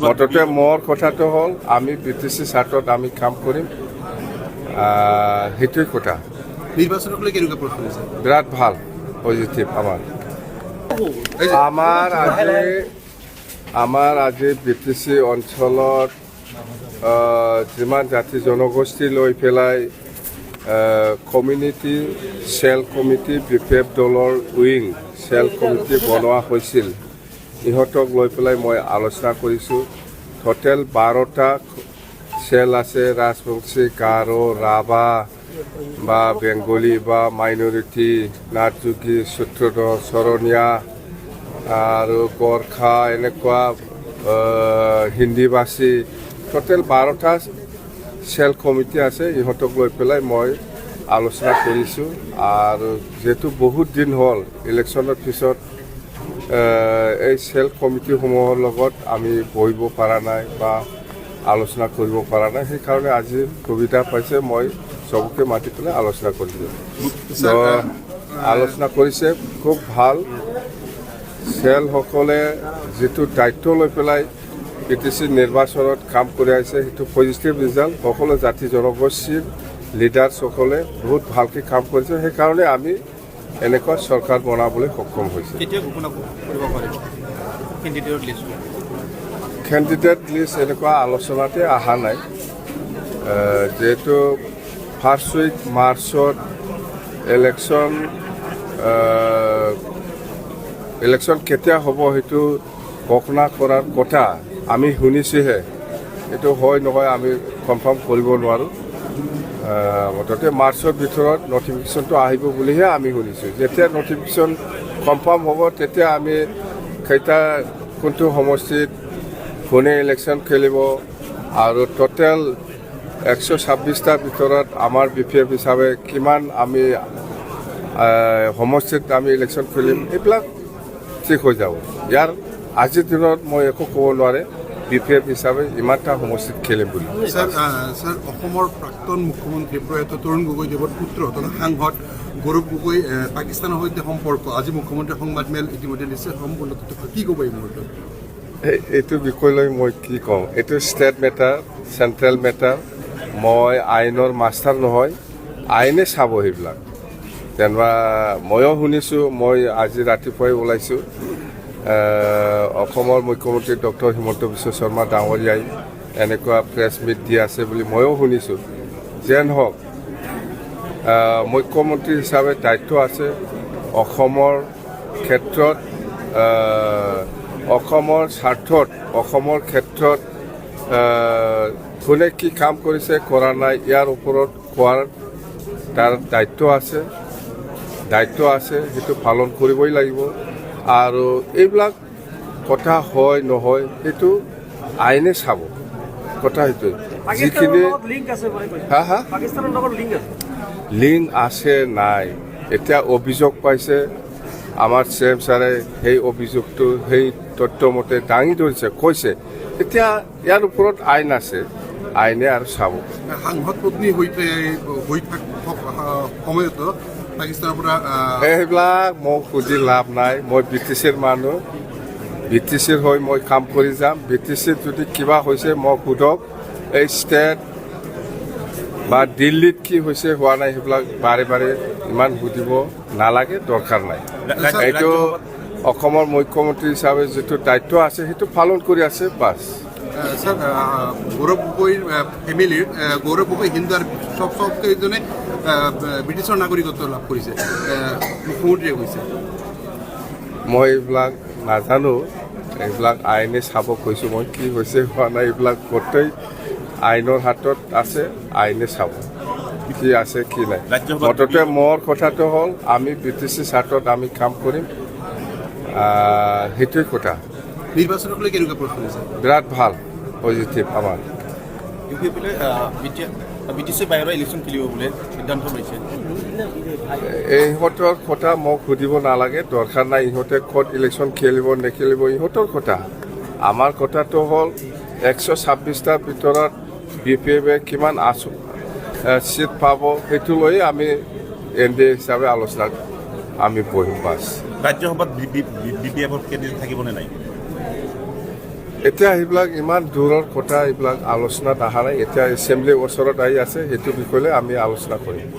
মুঠতে মোৰ কথাটো হ'ল আমি BTC চাৰ্টত আমি কাম কৰিম সেইটোৱে কথা নিৰ্বাচনক লৈ কেনেকুৱা প্ৰশ্ন আছে বিৰাট ভাল পজিটিভ আমাৰ আজি BTC অঞ্চলত যিমান জাতি জনগোষ্ঠী লৈ পেলাই কমিউনিটি চেল কমিটি BPF দলৰ উইং চেল কমিটি বনোৱা হৈছিল ইহঁতক লৈ পেলাই মই আলোচনা কৰিছোঁ টোটেল 12টা চেল আছে ৰাজবংশী গাৰো ৰাভা বা বেংগলী বা মাইনৰিটি নাথযোগী সূত্ৰধৰ চৰণীয়া আৰু গোৰ্খা এনেকুৱা হিন্দীভাষী টোটেল 12টা চেল কমিটি আছে ইহঁতক লৈ পেলাই মই আলোচনা কৰিছোঁ আৰু যেহেতু বহুত দিন হ'ল ইলেকশ্যনৰ পিছত এই চেল কমিটিসমূহৰ লগত আমি বহিব পৰা নাই বা আলোচনা কৰিব পৰা নাই সেইকাৰণে আজি সুবিধা পাইছে মই চবকে মাতি পেলাই আলোচনা কৰিছোঁ আলোচনা কৰিছে খুব ভাল চেলসকলে যিটো দায়িত্ব লৈ পেলাই BTC নিৰ্বাচনত কাম কৰি আছে সেইটো পজিটিভ ৰিজাল্ট সকলো জাতি জনগোষ্ঠীৰ লিডাৰ্ছসকলে বহুত ভালকৈ কাম কৰিছে সেইকাৰণে আমি এনেকুৱা চৰকাৰ বনাবলৈ সক্ষম হৈছে কেণ্ডিডেট লিষ্ট এনেকুৱা আলোচনাতে অহা নাই যিহেতু ফাৰ্ষ্ট উইক মাৰ্চত ইলেকশ্যন কেতিয়া হ'ব সেইটো ঘোষণা কৰাৰ কথা আমি শুনিছোঁহে এইটো হয় নহয় আমি কনফাৰ্ম কৰিব নোৱাৰোঁ মুঠতে মাৰ্চৰ ভিতৰত নটিফিকেশ্যনটো আহিব বুলিহে আমি শুনিছোঁ যেতিয়া নটিফিকেশ্যন কনফাৰ্ম হ'ব তেতিয়া আমি কেইটা কোনটো সমষ্টিত কোনে ইলেকশ্যন খেলিব আৰু টোটেল 126টাৰ ভিতৰত আমাৰ BPF হিচাপে কিমান আমি সমষ্টিত আমি ইলেকশ্যন খেলিম এইবিলাক ঠিক হৈ যাব ইয়াৰ আজিৰ দিনত মই একো ক'ব নোৱাৰে BPF হিচাপে ইমানটা সমষ্টিত খেলিম বুলি স্যাৰ অসমৰ প্ৰাক্তন মুখ্যমন্ত্ৰী প্ৰয়াত তৰুণ গগৈদেৱৰ পুত্ৰ তথা সাংসদ গৌৰৱ গগৈ পাকিস্তানৰ সৈতে সম্পৰ্ক আজি মুখ্যমন্ত্ৰীয়ে সংবাদমেল ইতিমধ্যে দিছে সম্পূৰ্ণ কি ক'ব এই মুহূৰ্তত এইটো বিষয় লৈ মই কি ক'ম এইটো ষ্টেট মেটাৰ চেণ্ট্ৰেল মেটাৰ মই আইনৰ মাষ্টাৰ নহয় আইনে চাব সেইবিলাক তেনেকুৱা ময়ো শুনিছোঁ মই আজি ৰাতিপুৱাই ওলাইছোঁ অসমৰ মুখ্যমন্ত্ৰী ডক্টৰ হিমন্ত বিশ্ব শৰ্মা ডাঙৰীয়াই এনেকুৱা প্ৰেছ মিট দি আছে বুলি ময়ো শুনিছোঁ যেন হওক মুখ্যমন্ত্ৰী হিচাপে দায়িত্ব আছে অসমৰ ক্ষেত্ৰত অসমৰ স্বাৰ্থত অসমৰ ক্ষেত্ৰত কোনে কি কাম কৰিছে কৰা নাই ইয়াৰ ওপৰত কোৱাৰ তাৰ দায়িত্ব আছে সেইটো পালন কৰিবই লাগিব আৰু এইবিলাক কথা হয় নহয় সেইটো আইনে চাব কথা সেইটোৱে যিখিনি লিংক আছে নাই এতিয়া অভিযোগ পাইছে আমাৰ CM ছাৰে সেই অভিযোগটো সেই তথ্যমতে দাঙি ধৰিছে কৈছে এতিয়া ইয়াৰ ওপৰত আইন আছে আইনে আৰু চাব সাংসদ পত্নী হৈ সময়তো পাকিস্তানৰ পৰা সেইবিলাক মোক সুধি লাভ নাই মই BTCৰ মানুহ BTCৰ হৈ মই কাম কৰি যাম BTCৰ যদি কিবা হৈছে মোক সোধক এই ষ্টেট বা দিল্লীত কি হৈছে হোৱা নাই সেইবিলাক বাৰে বাৰে ইমান সুধিব নালাগে দৰকাৰ নাই এইটো অসমৰ মুখ্যমন্ত্ৰী হিচাপে যিটো দায়িত্ব আছে সেইটো পালন কৰি আছে বাছ স্যাৰ গৌৰব গগৈৰ ফ্যামিলিৰ গৌৰব গগৈ হিন্দু আৰ সবকেইজনে ব্ৰিটিছৰ নাগৰিকত্ব লাভ কৰিছে মুখ্যমন্ত্ৰীয়ে কৈছে মই এইবিলাক নাজানো এইবিলাক আইনে চাব কৈছোঁ মই কি হৈছে হোৱা নাই এইবিলাক গোটেই আইনৰ হাতত আছে আইনে চাব কি আছে কি নাই মুঠতে মোৰ কথাটো হ'ল আমি BTC চাৰ্টত আমি কাম কৰিম সেইটোৱে কথা নিৰ্বাচনক লৈ কেনেকুৱা প্ৰশ্ন আছে বিৰাট ভাল পজিটিভ আমাৰ BTC বাহিৰৰ ইলেকশ্যন খেলিব বোলে সিদ্ধান্ত লৈছে ইহঁতৰ কথা মোক সুধিব নালাগে দৰকাৰ নাই ইহঁতে ক'ত ইলেকশ্যন খেলিব নেখেলিব ইহঁতৰ কথা আমাৰ কথাটো হ'ল 126টাৰ ভিতৰত BPF কিমান চিট পাব সেইটো লৈ আমি NDA হিচাপে আলোচনা আমি বহিম বাছ ৰাজ্যসভাত BPF কেন্দ্ৰীয় থাকিবনে নাই এতিয়া সেইবিলাক ইমান দূৰৰ কথা এইবিলাক আলোচনাত অহা নাই এতিয়া এছেম্বলি ওচৰত আহি আছে সেইটো বিষয়ে আমি আলোচনা কৰিম